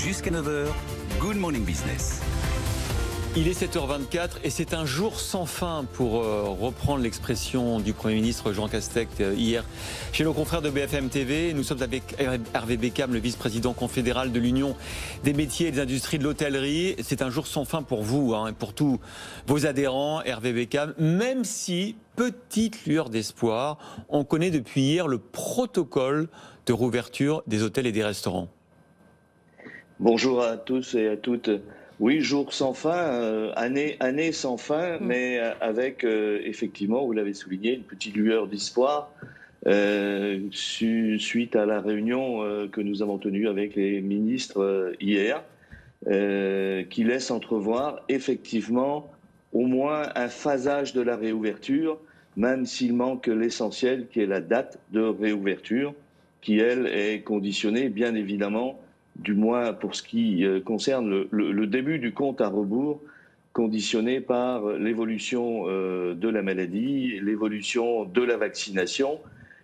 Jusqu'à 9 h, Good Morning Business. Il est 7h24 et c'est un jour sans fin pour reprendre l'expression du Premier ministre Jean Castex hier chez nos confrères de BFM TV. Nous sommes avec Hervé Beckham, le vice-président confédéral de l'Union des métiers et des industries de l'hôtellerie. C'est un jour sans fin pour vous et pour tous vos adhérents, Hervé Beckham, même si, petite lueur d'espoir, on connaît depuis hier le protocole de réouverture des hôtels et des restaurants. Bonjour à tous et à toutes. Oui, jour sans fin, année sans fin, mais avec effectivement, vous l'avez souligné, une petite lueur d'espoir suite à la réunion que nous avons tenue avec les ministres hier, qui laisse entrevoir effectivement au moins un phasage de la réouverture, même s'il manque l'essentiel qui est la date de réouverture, qui elle est conditionnée bien évidemment, du moins pour ce qui concerne le début du compte à rebours, conditionné par l'évolution de la maladie, l'évolution de la vaccination,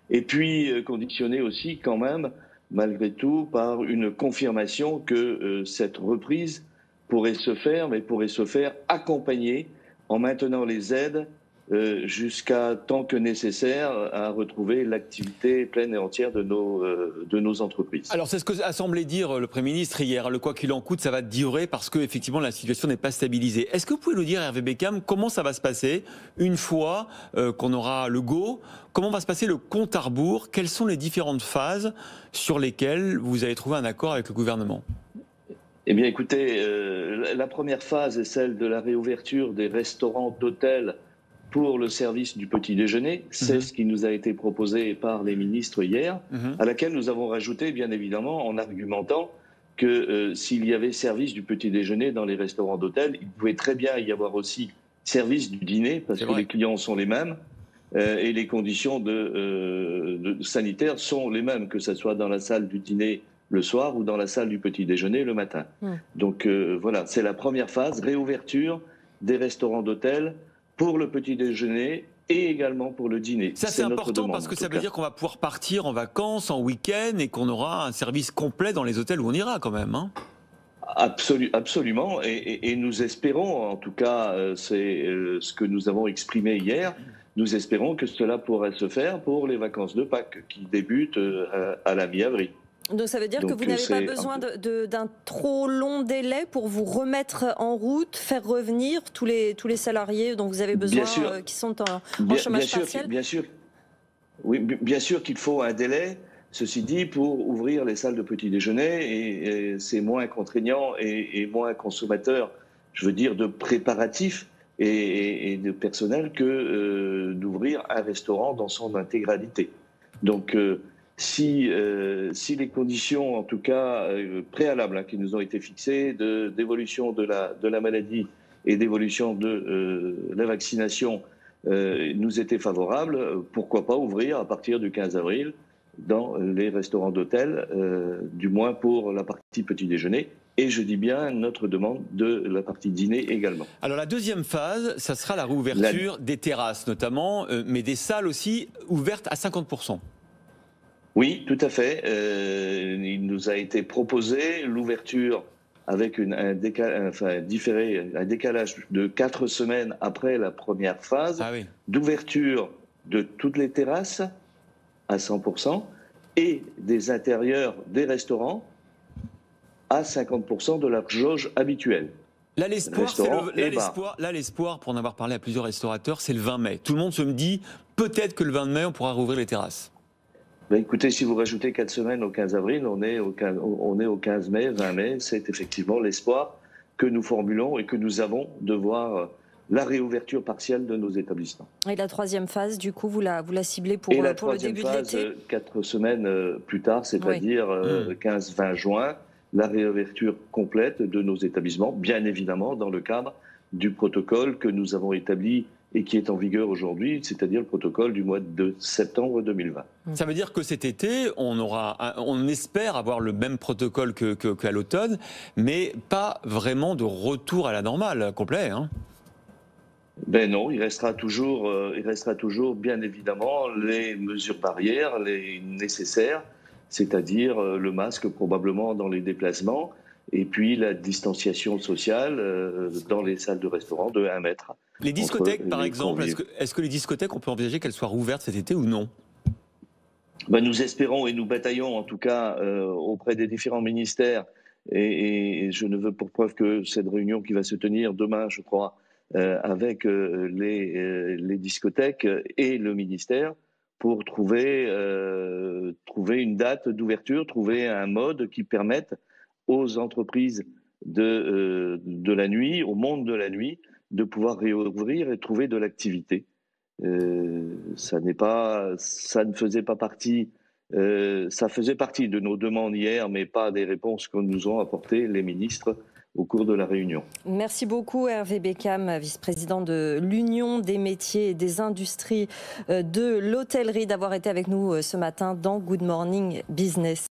et puis conditionné aussi quand même, malgré tout, par une confirmation que cette reprise pourrait se faire, mais pourrait se faire accompagnée en maintenant les aides jusqu'à tant que nécessaire à retrouver l'activité pleine et entière de nos entreprises. Alors c'est ce que a semblé dire le Premier ministre hier, le quoi qu'il en coûte, ça va durer parce que effectivement la situation n'est pas stabilisée. Est-ce que vous pouvez nous dire, Hervé Beckham, comment ça va se passer une fois qu'on aura le go? Comment va se passer le compte à rebours? Quelles sont les différentes phases sur lesquelles vous avez trouvé un accord avec le gouvernement? Eh bien écoutez, la première phase est celle de la réouverture des restaurants, d'hôtels pour le service du petit déjeuner. C'est ce qui nous a été proposé par les ministres hier, à laquelle nous avons rajouté, bien évidemment, en argumentant que s'il y avait service du petit déjeuner dans les restaurants d'hôtel, il pouvait très bien y avoir aussi service du dîner, parce que les clients sont les mêmes et les conditions sanitaires sont les mêmes, que ce soit dans la salle du dîner le soir ou dans la salle du petit déjeuner le matin. Donc voilà, c'est la première phase, réouverture des restaurants d'hôtel pour le petit déjeuner et également pour le dîner. Ça c'est important parce que ça veut dire qu'on va pouvoir partir en vacances, en week-end et qu'on aura un service complet dans les hôtels où on ira quand même. Hein. Absolument, et nous espérons, en tout cas c'est ce que nous avons exprimé hier, nous espérons que cela pourrait se faire pour les vacances de Pâques qui débutent à la mi-avril. Donc ça veut dire que vous n'avez pas besoin d'un trop long délai pour vous remettre en route, faire revenir tous les salariés dont vous avez besoin qui sont en chômage partiel? Bien sûr qu'il faut un délai, ceci dit, pour ouvrir les salles de petit déjeuner, et c'est moins contraignant et moins consommateur, je veux dire, de préparatifs et de personnel que d'ouvrir un restaurant dans son intégralité. Donc si les conditions, en tout cas préalables, qui nous ont été fixées, d'évolution de la maladie et d'évolution de la vaccination nous étaient favorables, pourquoi pas ouvrir à partir du 15 avril dans les restaurants d'hôtel, du moins pour la partie petit déjeuner, et je dis bien notre demande de la partie dîner également. Alors la deuxième phase, ça sera la réouverture des terrasses notamment, mais des salles aussi ouvertes à 50%. Oui, tout à fait. Il nous a été proposé l'ouverture avec un décalage de 4 semaines après la première phase, d'ouverture de toutes les terrasses à 100% et des intérieurs des restaurants à 50% de leur jauge habituelle. Là, l'espoir, pour en avoir parlé à plusieurs restaurateurs, c'est le 20 mai. Tout le monde se me dit, peut-être que le 20 mai, on pourra rouvrir les terrasses. Ben écoutez, si vous rajoutez 4 semaines au 15 avril, on est au 15 mai, 20 mai. C'est effectivement l'espoir que nous formulons et que nous avons de voir la réouverture partielle de nos établissements. Et la troisième phase, du coup, vous la ciblez pour le début de l'été ? 4 semaines plus tard, c'est-à-dire 15-20 juin, la réouverture complète de nos établissements, bien évidemment dans le cadre du protocole que nous avons établi et qui est en vigueur aujourd'hui, c'est-à-dire le protocole du mois de septembre 2020. Ça veut dire que cet été, on espère avoir le même protocole qu'à l'automne, mais pas vraiment de retour à la normale complet, hein. Ben non, il restera toujours bien évidemment les mesures barrières, les nécessaires, c'est-à-dire le masque probablement dans les déplacements, et puis la distanciation sociale dans les salles de restaurant de 1 mètre. Les discothèques, par exemple, est-ce que les discothèques, on peut envisager qu'elles soient rouvertes cet été ou non? Nous espérons et nous bataillons en tout cas auprès des différents ministères, et je ne veux pour preuve que cette réunion qui va se tenir demain, je crois, avec les discothèques et le ministère, pour trouver une date d'ouverture, trouver un mode qui permette aux entreprises de la nuit, au monde de la nuit, de pouvoir réouvrir et trouver de l'activité. Ça ne faisait pas partie, ça faisait partie de nos demandes hier, mais pas des réponses que nous ont apportées les ministres au cours de la réunion. Merci beaucoup Hervé Beckham, vice-président de l'Union des métiers et des industries de l'hôtellerie, d'avoir été avec nous ce matin dans Good Morning Business.